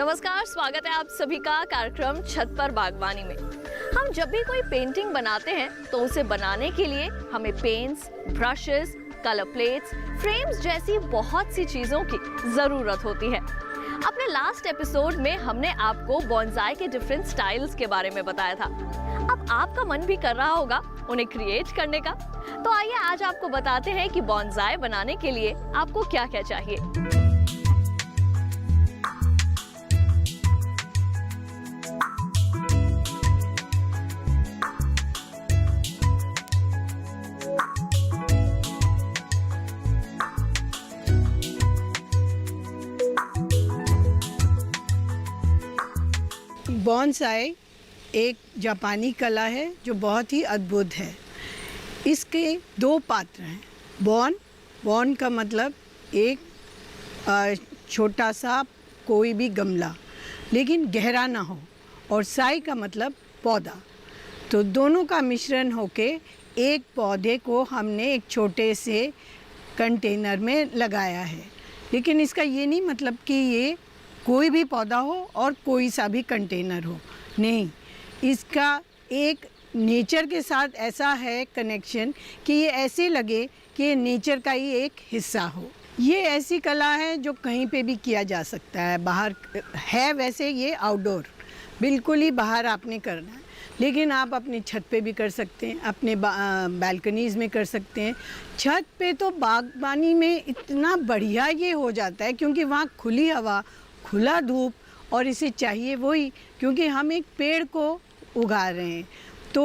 नमस्कार, स्वागत है आप सभी का कार्यक्रम छत पर बागवानी में। हम जब भी कोई पेंटिंग बनाते हैं तो उसे बनाने के लिए हमें paints, brushes, colour plates, frames जैसी बहुत सी चीजों की जरूरत होती है। अपने लास्ट एपिसोड में हमने आपको बॉन्साई के डिफरेंट स्टाइल्स के बारे में बताया था। अब आपका मन भी कर रहा होगा उन्हें क्रिएट करने का। तो आइए आज आपको बताते हैं कि बॉन्साई बनाने के लिए आपको क्या-क्या चाहिए। बॉन्साई एक जापानी कला है जो बहुत ही अद्भुत है। इसके दो पात्र हैं। बॉन का मतलब एक छोटा सा कोई भी गमला लेकिन गहरा ना हो, और साई का मतलब पौधा। तो दोनों का मिश्रण होके एक पौधे को हमने एक छोटे से कंटेनर में लगाया है। लेकिन इसका ये नहीं मतलब कि ये कोई भी पौधा हो और कोई सा भी कंटेनर हो, नहीं। इसका एक नेचर के साथ ऐसा है कनेक्शन कि ये ऐसे लगे कि ये नेचर का ही एक हिस्सा हो। ये ऐसी कला है जो कहीं पे भी किया जा सकता है। बाहर है, वैसे ये आउटडोर, बिल्कुल ही बाहर आपने करना है, लेकिन आप अपनी छत पे भी कर सकते हैं, अपने बालकनीज़ में कर सकते हैं। छत पे तो बागबानी में इतना बढ़िया ये हो जाता है क्योंकि वहाँ खुली हवा, खुला धूप, और इसे चाहिए वही, क्योंकि हम एक पेड़ को उगा रहे हैं तो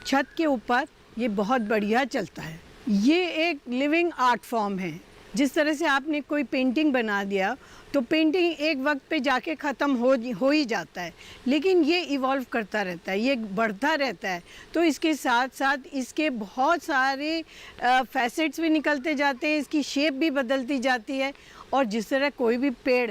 छत के ऊपर ये बहुत बढ़िया चलता है। ये एक लिविंग आर्ट फॉर्म है। जिस तरह से आपने कोई पेंटिंग बना दिया तो पेंटिंग एक वक्त पे जाके ख़त्म हो ही जाता है, लेकिन ये इवॉल्व करता रहता है, ये बढ़ता रहता है। तो इसके साथ साथ इसके बहुत सारे फैसेट्स भी निकलते जाते हैं, इसकी शेप भी बदलती जाती है। और जिस तरह कोई भी पेड़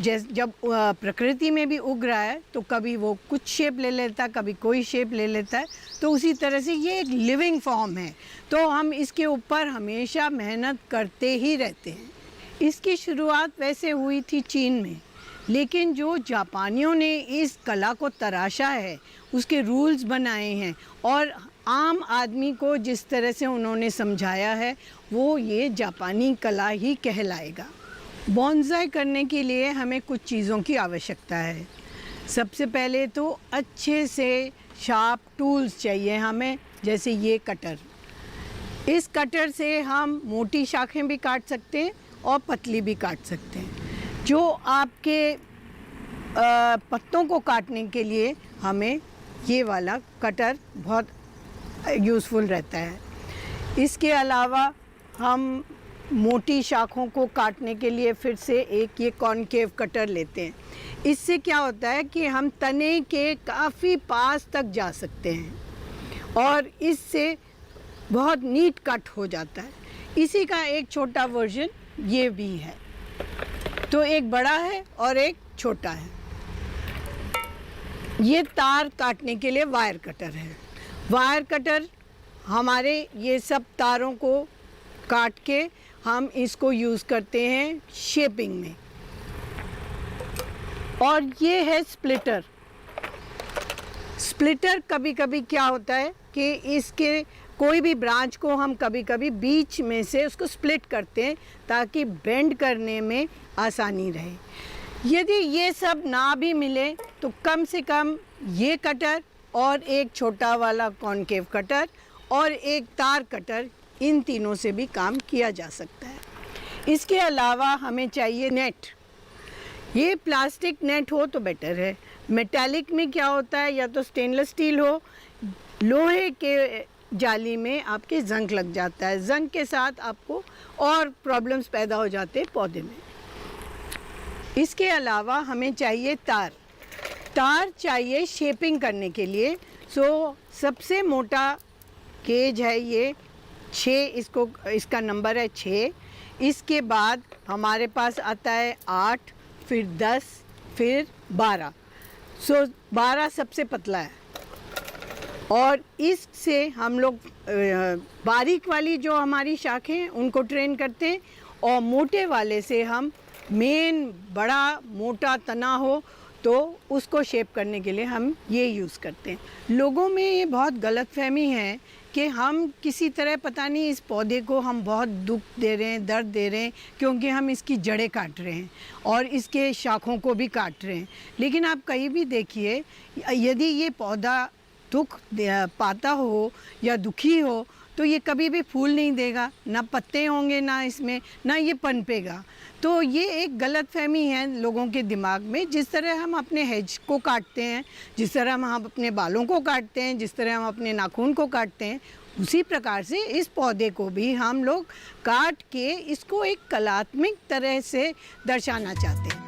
जब प्रकृति में भी उग रहा है तो कभी वो कुछ शेप ले लेता है, कभी कोई शेप ले लेता है। तो उसी तरह से ये एक लिविंग फॉर्म है, तो हम इसके ऊपर हमेशा मेहनत करते ही रहते हैं। इसकी शुरुआत वैसे हुई थी चीन में, लेकिन जो जापानियों ने इस कला को तराशा है, उसके रूल्स बनाए हैं और आम आदमी को जिस तरह से उन्होंने समझाया है, वो ये जापानी कला ही कहलाएगा। बॉन्साई करने के लिए हमें कुछ चीज़ों की आवश्यकता है। सबसे पहले तो अच्छे से शार्प टूल्स चाहिए हमें, जैसे ये कटर। इस कटर से हम मोटी शाखें भी काट सकते हैं और पतली भी काट सकते हैं। जो आपके पत्तों को काटने के लिए हमें ये वाला कटर बहुत यूज़फुल रहता है। इसके अलावा हम मोटी शाखों को काटने के लिए फिर से एक ये कॉनकेव कटर लेते हैं। इससे क्या होता है कि हम तने के काफ़ी पास तक जा सकते हैं और इससे बहुत नीट कट हो जाता है। इसी का एक छोटा वर्जन ये भी है। तो एक बड़ा है और एक छोटा है। ये तार काटने के लिए वायर कटर है। वायर कटर हमारे ये सब तारों को काट के हम इसको यूज़ करते हैं शेपिंग में। और ये है स्प्लिटर। स्प्लिटर कभी कभी क्या होता है कि इसके कोई भी ब्रांच को हम कभी कभी बीच में से उसको स्प्लिट करते हैं ताकि बेंड करने में आसानी रहे। यदि ये सब ना भी मिले तो कम से कम ये कटर और एक छोटा वाला कॉनकेव कटर और एक तार कटर, इन तीनों से भी काम किया जा सकता है। इसके अलावा हमें चाहिए नेट। ये प्लास्टिक नेट हो तो बेटर है। मेटालिक में क्या होता है, या तो स्टेनलेस स्टील हो, लोहे के जाली में आपके जंग लग जाता है। जंग के साथ आपको और प्रॉब्लम्स पैदा हो जाते हैं पौधे में। इसके अलावा हमें चाहिए तार। तार चाहिए शेपिंग करने के लिए। सबसे मोटा केज है ये 6, इसका नंबर है 6। इसके बाद हमारे पास आता है 8, फिर 10, फिर 12। 12 सबसे पतला है। और इससे हम लोग बारीक वाली जो हमारी शाखें हैं उनको ट्रेन करते हैं, और मोटे वाले से हम मेन बड़ा मोटा तना हो तो उसको शेप करने के लिए हम ये यूज़ करते हैं। लोगों में ये बहुत गलतफहमी है कि हम किसी तरह पता नहीं इस पौधे को हम बहुत दुख दे रहे हैं, दर्द दे रहे हैं, क्योंकि हम इसकी जड़ें काट रहे हैं और इसके शाखों को भी काट रहे हैं। लेकिन आप कहीं भी देखिए, यदि ये पौधा दुख पाता हो या दुखी हो तो ये कभी भी फूल नहीं देगा, ना पत्ते होंगे, ना इसमें ना ये पनपेगा। तो ये एक गलतफहमी है लोगों के दिमाग में। जिस तरह हम अपने हेज को काटते हैं, जिस तरह हम अपने बालों को काटते हैं, जिस तरह हम अपने नाखून को काटते हैं, उसी प्रकार से इस पौधे को भी हम लोग काट के इसको एक कलात्मक तरह से दर्शाना चाहते हैं।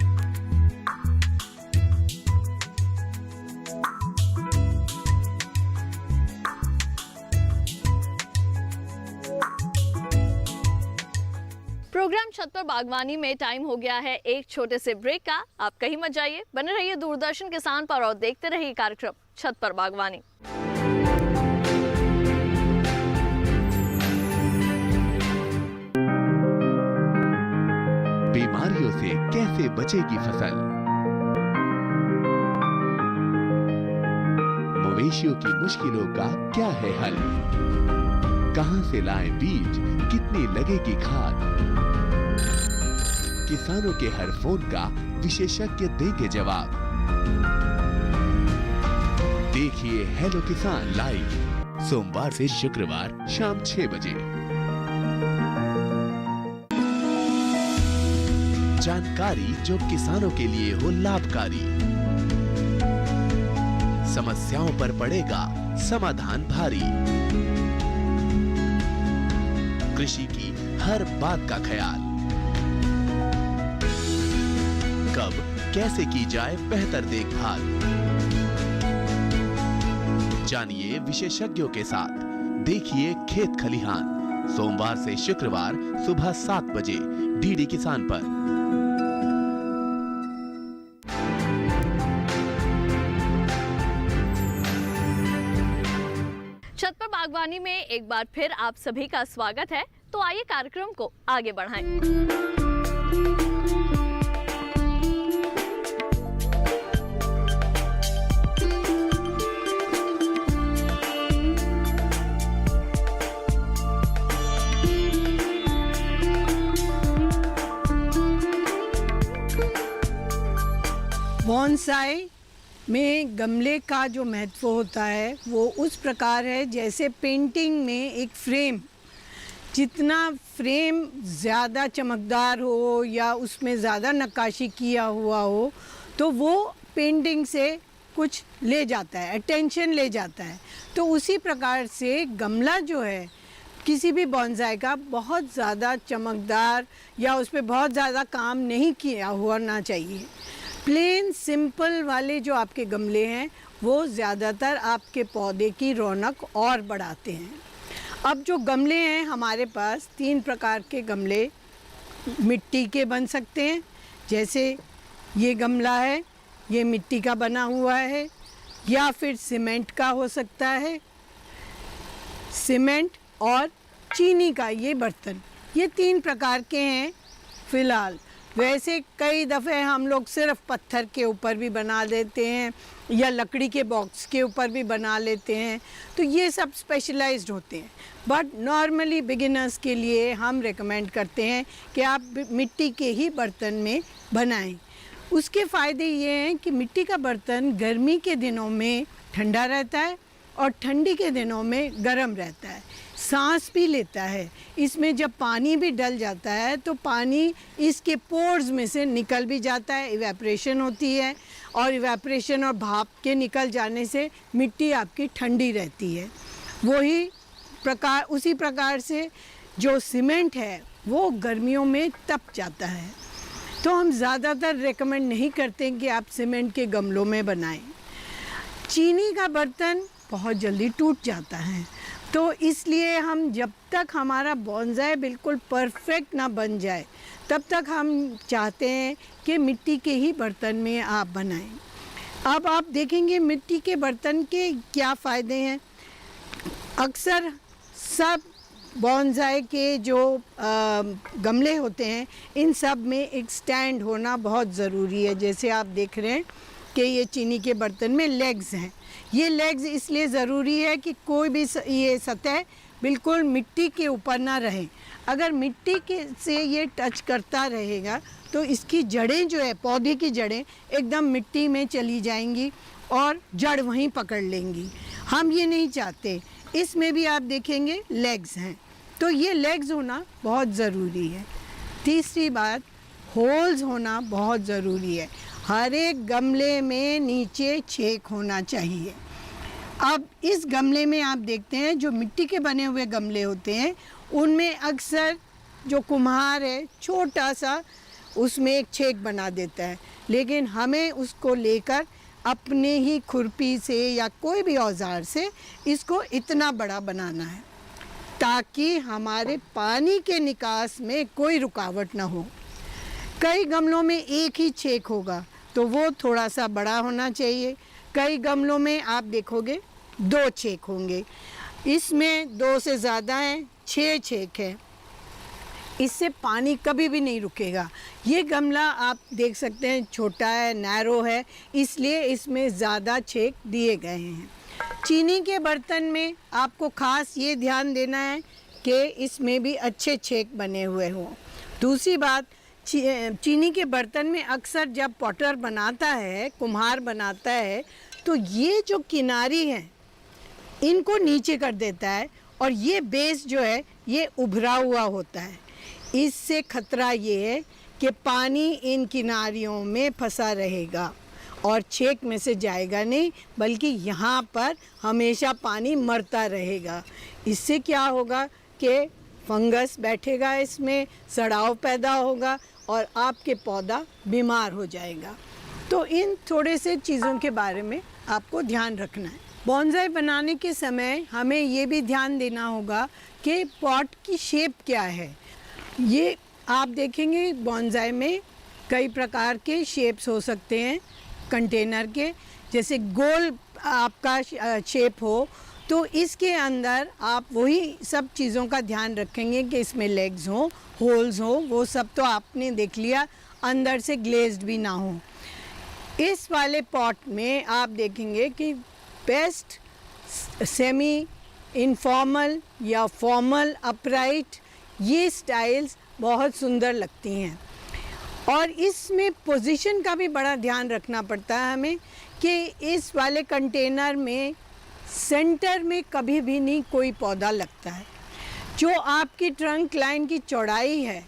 प्रोग्राम छत पर बागवानी में टाइम हो गया है एक छोटे से ब्रेक का। आप कहीं मत जाइए, बने रहिए दूरदर्शन किसान पर और देखते रहिए कार्यक्रम छत पर बागवानी। बीमारियों से कैसे बचेगी फसल, मवेशियों की मुश्किलों का क्या है हल, कहां से लाएं बीज, कितनी लगेगी खाद, किसानों के हर फोन का विशेषज्ञ देंगे जवाब। देखिए हेलो किसान लाइव सोमवार से शुक्रवार शाम 6 बजे। जानकारी जो किसानों के लिए हो लाभकारी, समस्याओं पर पड़ेगा समाधान भारी, कृषि की हर बात का ख्याल, कब कैसे की जाए बेहतर देखभाल। जानिए विशेषज्ञों के साथ, देखिए खेत खलिहान सोमवार से शुक्रवार सुबह 7 बजे डीडी किसान पर। छत पर बागवानी में एक बार फिर आप सभी का स्वागत है। तो आइए कार्यक्रम को आगे बढ़ाएं। बॉन्साई में गमले का जो महत्व होता है वो उस प्रकार है जैसे पेंटिंग में एक फ्रेम, जितना फ्रेम ज़्यादा चमकदार हो या उसमें ज़्यादा नक्काशी किया हुआ हो तो वो पेंटिंग से कुछ ले जाता है, अटेंशन ले जाता है। तो उसी प्रकार से गमला जो है किसी भी बॉन्साई का बहुत ज़्यादा चमकदार या उस पर बहुत ज़्यादा काम नहीं किया होना चाहिए। प्लेन सिंपल वाले जो आपके गमले हैं वो ज़्यादातर आपके पौधे की रौनक और बढ़ाते हैं। अब जो गमले हैं हमारे पास 3 प्रकार के गमले मिट्टी के बन सकते हैं। जैसे ये गमला है, ये मिट्टी का बना हुआ है, या फिर सीमेंट का हो सकता है, सीमेंट और चीनी का ये बर्तन, ये 3 प्रकार के हैं फ़िलहाल। वैसे कई दफ़े हम लोग सिर्फ पत्थर के ऊपर भी बना देते हैं या लकड़ी के बॉक्स के ऊपर भी बना लेते हैं, तो ये सब स्पेशलाइज्ड होते हैं। बट नॉर्मली बिगिनर्स के लिए हम रेकमेंड करते हैं कि आप मिट्टी के ही बर्तन में बनाएं। उसके फ़ायदे ये हैं कि मिट्टी का बर्तन गर्मी के दिनों में ठंडा रहता है और ठंडी के दिनों में गर्म रहता है, सांस भी लेता है। इसमें जब पानी भी डल जाता है तो पानी इसके पोर्स में से निकल भी जाता है, इवेपरेशन होती है, और इवेपरेशन और भाप के निकल जाने से मिट्टी आपकी ठंडी रहती है। उसी प्रकार से जो सीमेंट है वो गर्मियों में तप जाता है, तो हम ज़्यादातर रेकमेंड नहीं करते कि आप सीमेंट के गमलों में बनाएं। चीनी का बर्तन बहुत जल्दी टूट जाता है, तो इसलिए हम जब तक हमारा बॉन्साई बिल्कुल परफेक्ट ना बन जाए तब तक हम चाहते हैं कि मिट्टी के ही बर्तन में आप बनाएं। अब आप देखेंगे मिट्टी के बर्तन के क्या फ़ायदे हैं। अक्सर सब बॉन्साई के जो गमले होते हैं इन सब में एक स्टैंड होना बहुत ज़रूरी है। जैसे आप देख रहे हैं कि ये चीनी के बर्तन में लेग्स हैं। ये लेग्स इसलिए ज़रूरी है कि कोई भी ये सतह बिल्कुल मिट्टी के ऊपर ना रहे। अगर मिट्टी के से ये टच करता रहेगा तो इसकी जड़ें जो है, पौधे की जड़ें एकदम मिट्टी में चली जाएंगी और जड़ वहीं पकड़ लेंगी। हम ये नहीं चाहते। इसमें भी आप देखेंगे लेग्स हैं, तो ये लेग्स होना बहुत ज़रूरी है। तीसरी बात, होल्स होना बहुत ज़रूरी है। हर एक गमले में नीचे छेद होना चाहिए। अब इस गमले में आप देखते हैं जो मिट्टी के बने हुए गमले होते हैं उनमें अक्सर जो कुम्हार है छोटा सा उसमें एक छेद बना देता है, लेकिन हमें उसको लेकर अपने ही खुरपी से या कोई भी औजार से इसको इतना बड़ा बनाना है ताकि हमारे पानी के निकास में कोई रुकावट ना हो। कई गमलों में एक ही छेद होगा तो वो थोड़ा सा बड़ा होना चाहिए। कई गमलों में आप देखोगे 2 छेद होंगे, इसमें 2 से ज़्यादा हैं, 6 छेद है। इससे पानी कभी भी नहीं रुकेगा। ये गमला आप देख सकते हैं छोटा है, नैरो है, इसलिए इसमें ज़्यादा छेद दिए गए हैं। चीनी के बर्तन में आपको खास ये ध्यान देना है कि इसमें भी अच्छे छेद बने हुए हों। दूसरी बात, चीनी के बर्तन में अक्सर जब पॉटर बनाता है, कुम्हार बनाता है, तो ये जो किनारी हैं इनको नीचे कर देता है और ये बेस जो है ये उभरा हुआ होता है। इससे खतरा ये है कि पानी इन किनारियों में फंसा रहेगा और छेद में से जाएगा नहीं, बल्कि यहाँ पर हमेशा पानी मरता रहेगा। इससे क्या होगा कि फंगस बैठेगा, इसमें सड़ाव पैदा होगा और आपके पौधा बीमार हो जाएगा। तो इन थोड़े से चीज़ों के बारे में आपको ध्यान रखना है। बॉन्साई बनाने के समय हमें ये भी ध्यान देना होगा कि पॉट की शेप क्या है। ये आप देखेंगे बॉन्साई में कई प्रकार के शेप्स हो सकते हैं कंटेनर के। जैसे गोल आपका शेप हो तो इसके अंदर आप वही सब चीज़ों का ध्यान रखेंगे कि इसमें लेग्स हों, होल्स हों, वो सब तो आपने देख लिया, अंदर से ग्लेज्ड भी ना हो। इस वाले पॉट में आप देखेंगे कि बेस्ट सेमी इनफॉर्मल या फॉर्मल अपराइट ये स्टाइल्स बहुत सुंदर लगती हैं। और इसमें पोजीशन का भी बड़ा ध्यान रखना पड़ता है हमें कि इस वाले कंटेनर में सेंटर में कभी भी नहीं कोई पौधा लगता है। जो आपकी ट्रंक लाइन की चौड़ाई है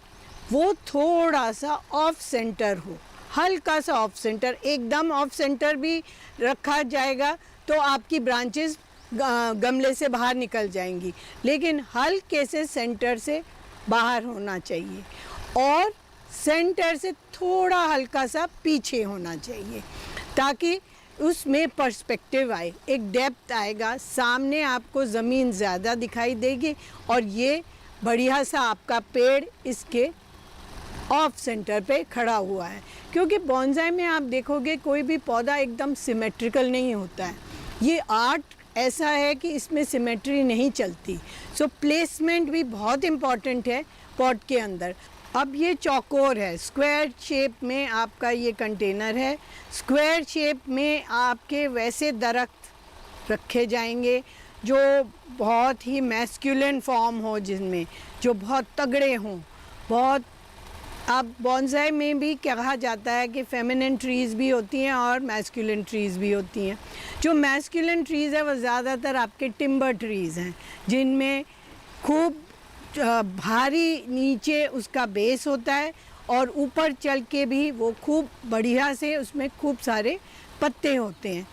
वो थोड़ा सा ऑफ सेंटर हो, हल्का सा ऑफ सेंटर। एकदम ऑफ सेंटर भी रखा जाएगा तो आपकी ब्रांचेस गमले से बाहर निकल जाएंगी, लेकिन हल्के से सेंटर से बाहर होना चाहिए और सेंटर से थोड़ा हल्का सा पीछे होना चाहिए ताकि उसमें पर्सपेक्टिव आए, एक डेप्थ आएगा, सामने आपको ज़मीन ज़्यादा दिखाई देगी और ये बढ़िया सा आपका पेड़ इसके ऑफ सेंटर पे खड़ा हुआ है। क्योंकि बॉन्साई में आप देखोगे कोई भी पौधा एकदम सिमेट्रिकल नहीं होता है। ये आर्ट ऐसा है कि इसमें सिमेट्री नहीं चलती। सो प्लेसमेंट भी बहुत इम्पॉर्टेंट है पॉट के अंदर। अब ये चौकोर है, स्क्वायर शेप में आपका ये कंटेनर है। स्क्वायर शेप में आपके वैसे दरख्त रखे जाएंगे जो बहुत ही मैस्कुलिन फॉर्म हो, जिनमें जो बहुत तगड़े हों, बहुत। अब बॉन्साई में भी कहा जाता है कि फेमिनिन ट्रीज़ भी होती हैं और मैस्कुलिन ट्रीज़ भी होती हैं। जो मैस्कुलिन ट्रीज़ है वो ज़्यादातर आपके टिम्बर ट्रीज़ हैं जिनमें खूब भारी नीचे उसका बेस होता है और ऊपर चल के भी वो खूब बढ़िया से उसमें खूब सारे पत्ते होते हैं।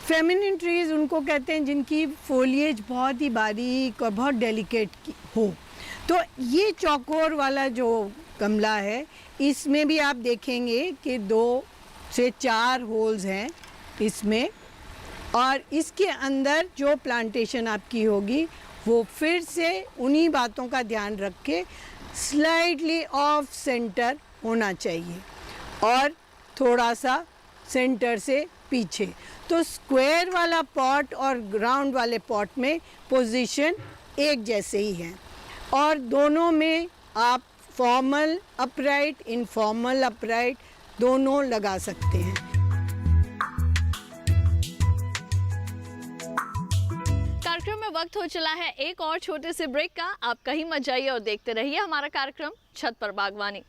फेमिनिन ट्रीज़ उनको कहते हैं जिनकी फोलिएज बहुत ही बारीक और बहुत डेलिकेट हो। तो ये चौकोर वाला जो गमला है इसमें भी आप देखेंगे कि 2 से 4 होल्स हैं इसमें, और इसके अंदर जो प्लांटेशन आपकी होगी वो फिर से उन्हीं बातों का ध्यान रख के स्लाइटली ऑफ सेंटर होना चाहिए और थोड़ा सा सेंटर से पीछे। तो स्क्वायर वाला पॉट और राउंड वाले पॉट में पोजीशन एक जैसे ही है। और दोनों में आप फॉर्मल अपराइट, इनफॉर्मल अपराइट दोनों लगा सकते हैं। कार्यक्रम में वक्त हो चला है एक और छोटे से ब्रेक का। आप कहीं मत जाइए और देखते रहिए हमारा कार्यक्रम छत पर बागवानी।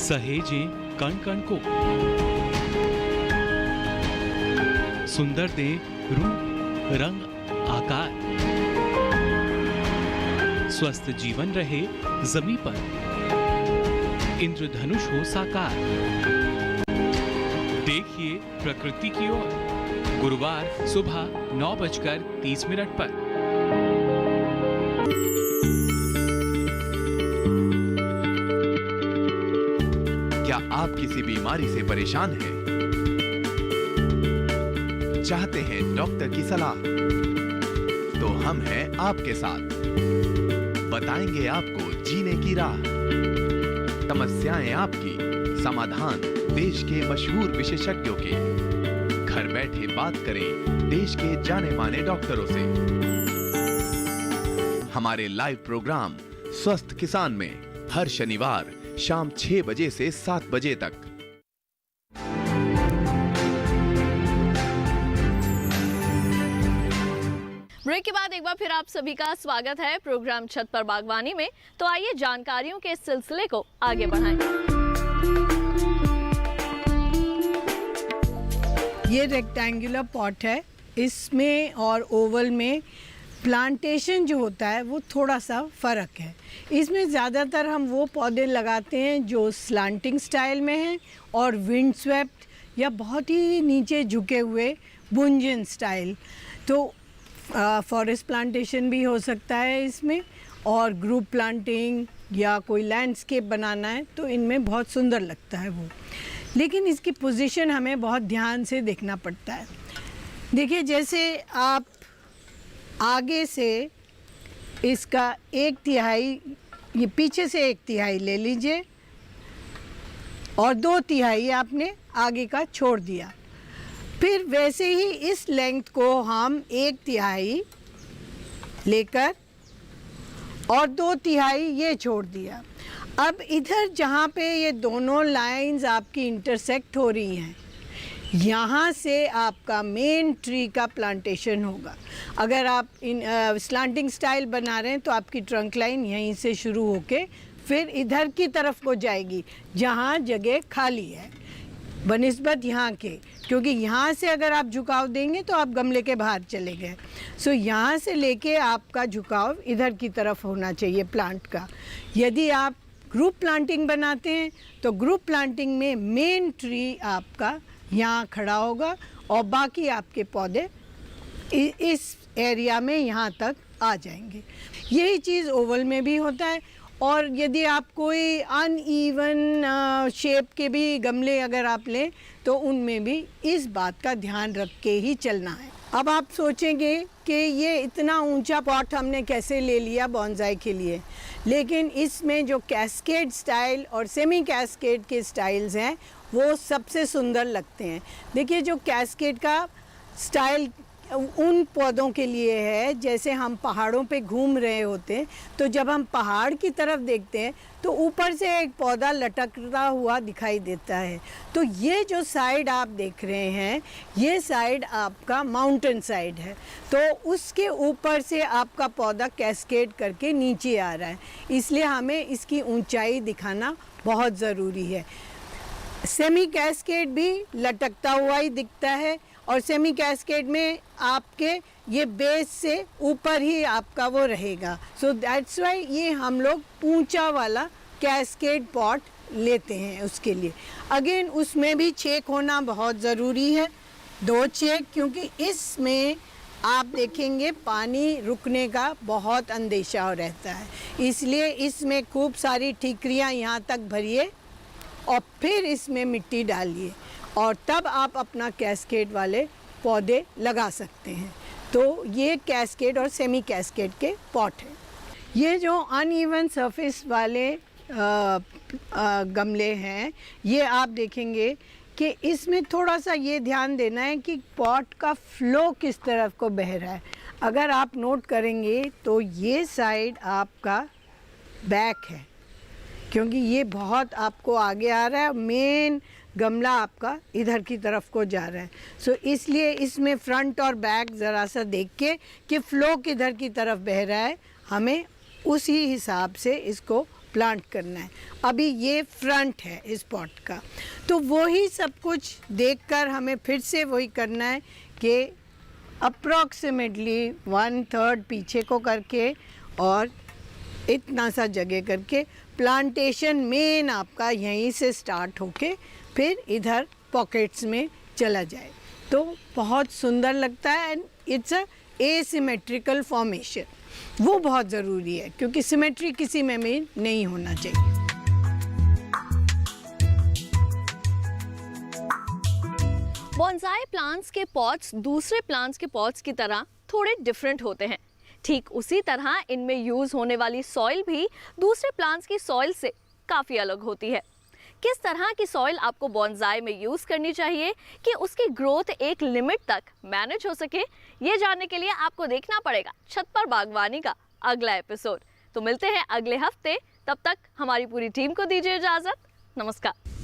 सहेजें कण कण को, सुंदर दे रूप रंग आकार, स्वस्थ जीवन रहे जमी पर, इंद्रधनुष हो साकार। देखिए प्रकृति की ओर, गुरुवार सुबह 9:30 पर। क्या आप किसी बीमारी से परेशान हैं? चाहते हैं डॉक्टर की सलाह? तो हम हैं आपके साथ। बताएंगे आपको जीने की राह। समस्याएं आपकी, समाधान देश के मशहूर विशेषज्ञों के। घर बैठे बात करें देश के जाने माने डॉक्टरों से। हमारे लाइव प्रोग्राम स्वस्थ किसान में हर शनिवार शाम 6 बजे से 7 बजे तक। ब्रेक के बाद एक बार फिर आप सभी का स्वागत है प्रोग्राम छत पर बागवानी में। तो आइए जानकारियों के इस सिलसिले को आगे बढ़ाएं। ये रेक्टेंगुलर पॉट है। इसमें और ओवल में प्लांटेशन जो होता है वो थोड़ा सा फ़र्क है। इसमें ज़्यादातर हम वो पौधे लगाते हैं जो स्लांटिंग स्टाइल में हैं और विंड स्वेप्ट या बहुत ही नीचे झुके हुए बुंजन स्टाइल। तो फॉरेस्ट प्लांटेशन भी हो सकता है इसमें, और ग्रुप प्लांटिंग या कोई लैंडस्केप बनाना है तो इनमें बहुत सुंदर लगता है वो। लेकिन इसकी पोजीशन हमें बहुत ध्यान से देखना पड़ता है। देखिए, जैसे आप आगे से इसका 1/3, ये पीछे से 1/3 ले लीजिए और 2/3 आपने आगे का छोड़ दिया। फिर वैसे ही इस लेंथ को हम 1/3 लेकर और 2/3 ये छोड़ दिया। अब इधर जहाँ पे ये दोनों लाइंस आपकी इंटरसेक्ट हो रही हैं, यहाँ से आपका मेन ट्री का प्लांटेशन होगा। अगर आप स्लांटिंग स्टाइल बना रहे हैं तो आपकी ट्रंक लाइन यहीं से शुरू होके फिर इधर की तरफ को जाएगी जहाँ जगह खाली है बनिस्बत यहाँ के, क्योंकि यहाँ से अगर आप झुकाव देंगे तो आप गमले के बाहर चले गए। सो यहाँ से लेके आपका झुकाव इधर की तरफ होना चाहिए प्लांट का। यदि आप ग्रुप प्लांटिंग बनाते हैं तो ग्रुप प्लांटिंग में मेन ट्री आपका यहाँ खड़ा होगा और बाकी आपके पौधे इस एरिया में यहाँ तक आ जाएंगे। यही चीज़ ओवल में भी होता है। और यदि आप कोई अनइवन शेप के भी गमले अगर आप लें तो उनमें भी इस बात का ध्यान रख के ही चलना है। अब आप सोचेंगे कि ये इतना ऊंचा पॉट हमने कैसे ले लिया बॉन्साई के लिए, लेकिन इसमें जो कैस्केड स्टाइल और सेमी कैस्केड के स्टाइल्स हैं वो सबसे सुंदर लगते हैं। देखिए, जो कैस्केड का स्टाइल उन पौधों के लिए है जैसे हम पहाड़ों पे घूम रहे होते हैं, तो जब हम पहाड़ की तरफ देखते हैं तो ऊपर से एक पौधा लटकता हुआ दिखाई देता है। तो ये जो साइड आप देख रहे हैं, ये साइड आपका माउंटेन साइड है, तो उसके ऊपर से आपका पौधा कैस्केड करके नीचे आ रहा है, इसलिए हमें इसकी ऊंचाई दिखाना बहुत ज़रूरी है। सेमी कैस्केड भी लटकता हुआ ही दिखता है और सेमी कैस्केड में आपके ये बेस से ऊपर ही आपका वो रहेगा। सो दैट्स वाई ये हम लोग ऊंचा वाला कैस्केड पॉट लेते हैं उसके लिए। अगेन उसमें भी छेक होना बहुत ज़रूरी है, 2 छेक, क्योंकि इसमें आप देखेंगे पानी रुकने का बहुत अंदेशा रहता है, इसलिए इसमें खूब सारी ठीकरियाँ यहाँ तक भरिए और फिर इसमें मिट्टी डालिए और तब आप अपना कैस्केड वाले पौधे लगा सकते हैं। तो ये कैस्केड और सेमी कैस्केड के पॉट हैं। ये जो अनइवन सरफेस वाले गमले हैं, ये आप देखेंगे कि इसमें थोड़ा सा ये ध्यान देना है कि पॉट का फ्लो किस तरफ को बह रहा है। अगर आप नोट करेंगे तो ये साइड आपका बैक है, क्योंकि ये बहुत आपको आगे आ रहा है, मेन गमला आपका इधर की तरफ को जा रहा है। सो इसलिए इसमें फ्रंट और बैक ज़रा सा देख के कि फ्लो किधर की तरफ बह रहा है, हमें उसी हिसाब से इसको प्लांट करना है। अभी ये फ्रंट है इस पॉट का, तो वही सब कुछ देखकर हमें फिर से वही करना है कि अप्रॉक्सीमेटली 1/3 पीछे को करके और इतना सा जगह करके प्लांटेशन मेन आपका यहीं से स्टार्ट होके फिर इधर पॉकेट्स में चला जाए, तो बहुत सुंदर लगता है। And it's a asymmetrical formation, वो बहुत ज़रूरी है क्योंकि सिमेट्री किसी में भी नहीं होना चाहिए। बॉन्साई प्लांट्स के पॉट्स दूसरे प्लांट्स के पॉट्स की तरह थोड़े डिफरेंट होते हैं। ठीक उसी तरह इनमें यूज होने वाली सॉइल भी दूसरे प्लांट्स की सॉइल से काफ़ी अलग होती है। किस तरह की सॉइल आपको बॉन्साई में यूज़ करनी चाहिए कि उसकी ग्रोथ एक लिमिट तक मैनेज हो सके, ये जानने के लिए आपको देखना पड़ेगा छत पर बागवानी का अगला एपिसोड। तो मिलते हैं अगले हफ्ते, तब तक हमारी पूरी टीम को दीजिए इजाज़त। नमस्कार।